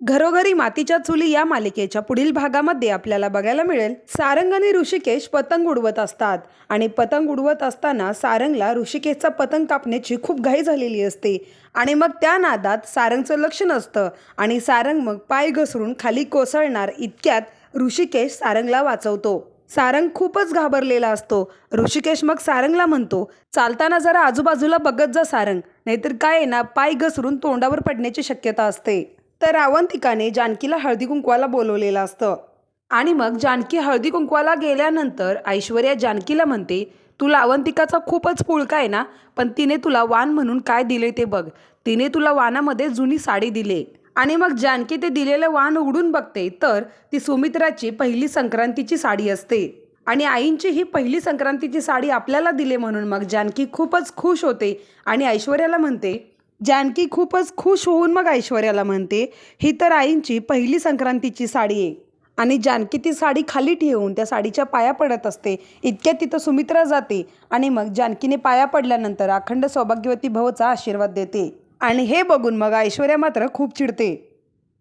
घरोघरी मातीच्या चुली या मालिकेच्या पुढील भागामध्ये आपल्याला बघायला मिळेल सारंग आणि ऋषिकेश पतंग उडवत असतात आणि पतंग उडवत असताना सारंगला ऋषिकेशचा पतंग कापण्याची खूप घाई झालेली असते आणि मग त्या नादात सारंगचं लक्ष नसतं आणि सारंग मग पाय घसरून खाली कोसळणार इतक्यात ऋषिकेश सारंगला वाचवतो। सारंग खूपच घाबरलेला असतो। ऋषिकेश मग सारंगला म्हणतो, चालताना जरा आजूबाजूला बघत जा सारंग, नाहीतर काय आहे ना पाय घसरून तोंडावर पडण्याची शक्यता असते। तर अवंतिकाने जानकीला हळदी कुंकवाला बोलवलेलं असतं आणि मग जानकी हळदी कुंकवाला गेल्यानंतर ऐश्वर्या जानकीला म्हणते, तुला अवंतिकाचा खूपच पुळका आहे ना, पण तिने तुला वाण म्हणून काय दिले ते बघ। तिने तुला वाणामध्ये जुनी साडी दिली आणि मग जानकी ते दिलेलं वाण उघडून बघते तर ती सुमित्राची पहिली संक्रांतीची साडी असते आणि आईंची ही पहिली संक्रांतीची साडी आपल्याला दिले म्हणून मग जानकी खूपच खुश होते आणि ऐश्वर्याला म्हणते, जानकी खूपच खुश होऊन मग ऐश्वर्याला म्हणते, ही तर आईंची पहिली संक्रांतीची साडी आहे। आणि जानकी ती साडी खाली ठेवून त्या साडीच्या पाया पडत असते इतक्यात तिथं सुमित्रा जाते आणि मग जानकीने पाया पडल्यानंतर अखंड सौभाग्यवती भवचा आशीर्वाद देते आणि हे बघून मग ऐश्वर्या मात्र खूप चिडते।